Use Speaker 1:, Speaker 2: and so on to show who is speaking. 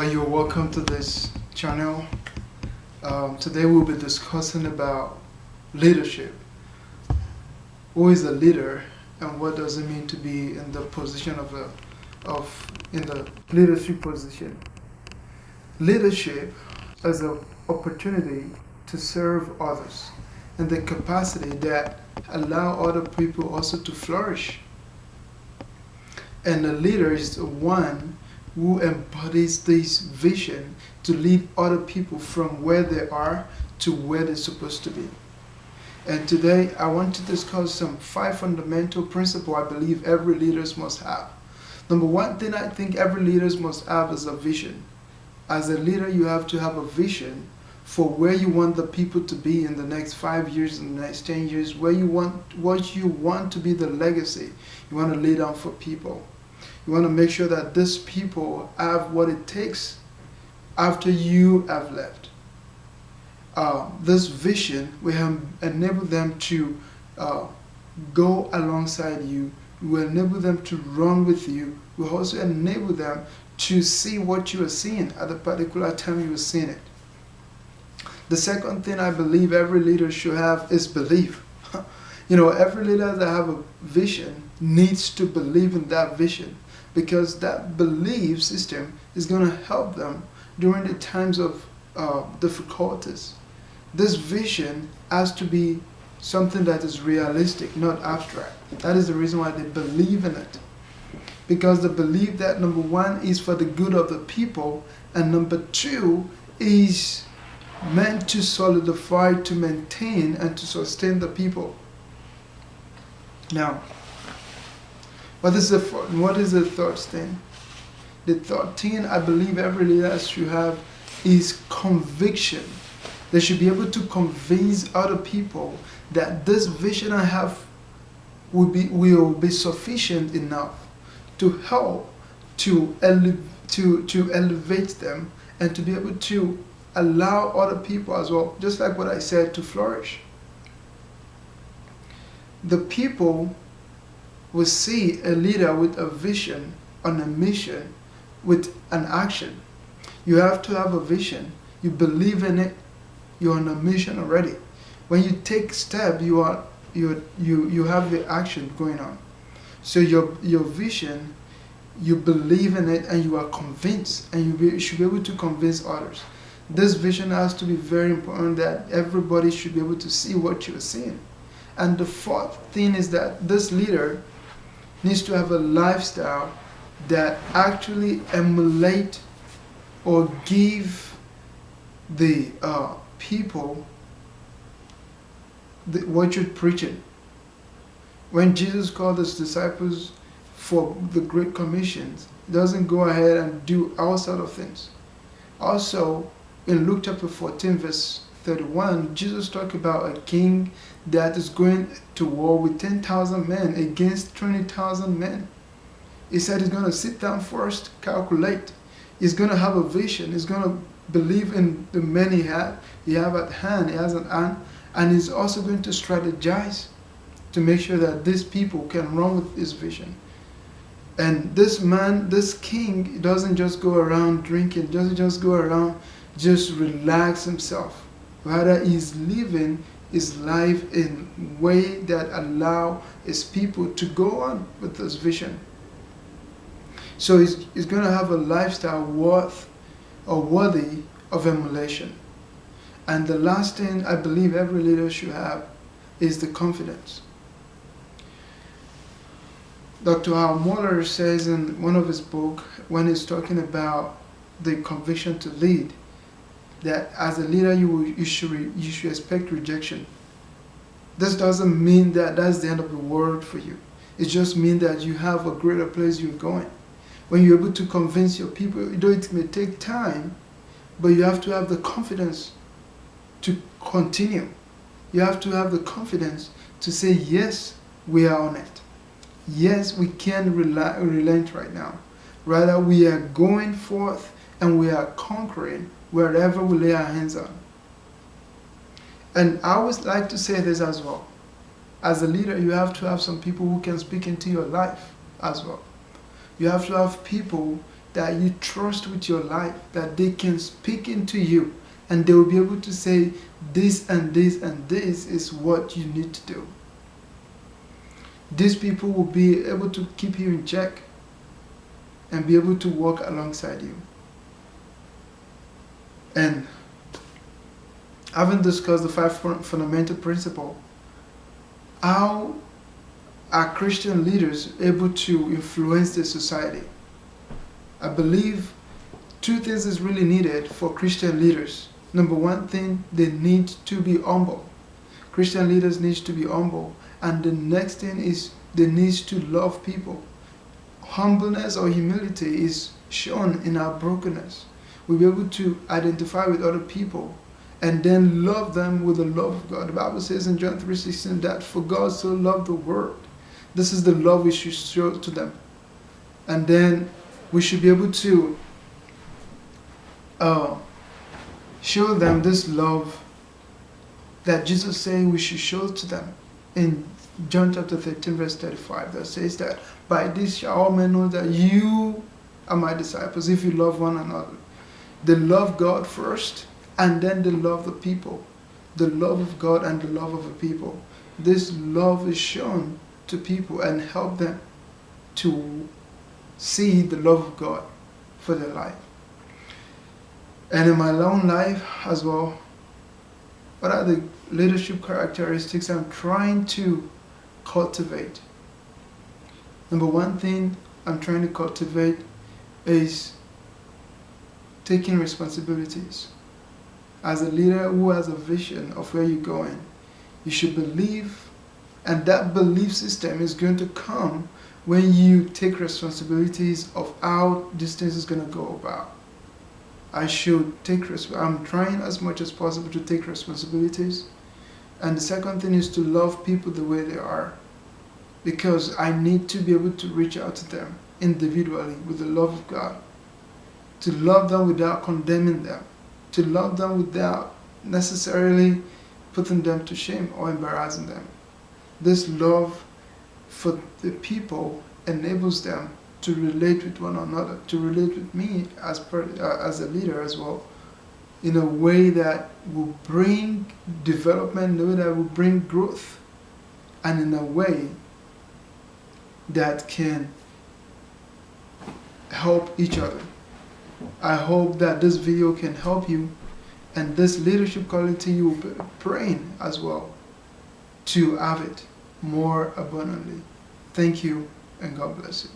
Speaker 1: You're welcome to this channel. Today we'll be discussing about leadership. Who is a leader, and what does it mean to be in the position in the leadership position? Leadership is an opportunity to serve others in the capacity that allow other people also to flourish. And a leader is the one who embodies this vision to lead other people from where they are to where they're supposed to be. And today I want to discuss some 5 fundamental principles I believe every leader must have. Number one thing I think every leader must have is a vision. As a leader, you have to have a vision for where you want the people to be in the next 5 years, in the next 10 years, what you want to be the legacy you want to lay down for people. You want to make sure that these people have what it takes after you have left. This vision will enable them to go alongside you, will enable them to run with you, will also enable them to see what you are seeing at the particular time you are seeing it. The second thing I believe every leader should have is belief. Every leader that have a vision needs to believe in that vision, because that belief system is going to help them during the times of difficulties. This vision has to be something that is realistic, not abstract. That is the reason why they believe in it. Because they believe that number one is for the good of the people, and number two is meant to solidify, to maintain, and to sustain the people. Now, what is the third thing? The third thing I believe every leader should have is conviction. They should be able to convince other people that this vision I have will be sufficient enough to help to elevate them, and to be able to allow other people as well, just like what I said, to flourish. The people will see a leader with a vision, on a mission, with an action. You have to have a vision. You believe in it. You're on a mission already. When you take step, you have the action going on. So your vision, you believe in it, and you are convinced, and you should be able to convince others. This vision has to be very important, that everybody should be able to see what you're seeing. And the fourth thing is that this leader needs to have a lifestyle that actually emulate or give the people what you're preaching. When Jesus called his disciples for the Great Commissions, he doesn't go ahead and do all sort of things. Also, in Luke chapter 14 verse 31, Jesus talked about a king that is going to war with 10,000 men against 20,000 men. He said he's going to sit down first, calculate. He's going to have a vision. He's going to believe in the men he have at hand. He has at hand, and he's also going to strategize to make sure that these people can run with his vision. And this man, this king, doesn't just go around drinking, doesn't just go around just relax himself. Rather, he's living his life in a way that allow his people to go on with this vision. So he's going to have a lifestyle worthy of emulation. And the last thing I believe every leader should have is the confidence. Dr. Hal Moeller says in one of his books, when he's talking about the conviction to lead, that as a leader you should expect rejection. This doesn't mean that that's the end of the world for you. It just means that you have a greater place you're going. When you're able to convince your people, though it may take time, but you have to have the confidence to continue. You have to have the confidence to say, yes, we are on it. Yes, we can relent right now. Rather, we are going forth and we are conquering wherever we lay our hands on. And I always like to say this as well. As a leader, you have to have some people who can speak into your life as well. You have to have people that you trust with your life, that they can speak into you and they will be able to say this and this and this is what you need to do. These people will be able to keep you in check and be able to walk alongside you. And having discussed the 5 fundamental principles, how are Christian leaders able to influence the society? I believe 2 things is really needed for Christian leaders. Number 1 thing, they need to be humble. Christian leaders need to be humble. And the next thing is they need to love people. Humbleness or humility is shown in our brokenness. We'll be able to identify with other people and then love them with the love of God. The Bible says in John 3:16 that for God so loved the world. This is the love we should show to them. And then we should be able to show them this love that Jesus said we should show to them in John chapter 13 verse 35, that says that by this shall all men know that you are my disciples if you love one another. They love God first and then they love the people. The love of God and the love of the people. This love is shown to people and help them to see the love of God for their life. And in my own life as well, what are the leadership characteristics I'm trying to cultivate? Number 1 thing I'm trying to cultivate is taking responsibilities. As a leader who has a vision of where you're going, you should believe, and that belief system is going to come when you take responsibilities of how this thing is going to go about. I'm trying as much as possible to take responsibilities. And the second thing is to love people the way they are, because I need to be able to reach out to them individually with the love of God, to love them without condemning them, to love them without necessarily putting them to shame or embarrassing them. This love for the people enables them to relate with one another, to relate with me as a leader as well, in a way that will bring development, in a way that will bring growth, and in a way that can help each other. I hope that this video can help you, and this leadership quality you will be praying as well to have it more abundantly. Thank you, and God bless you.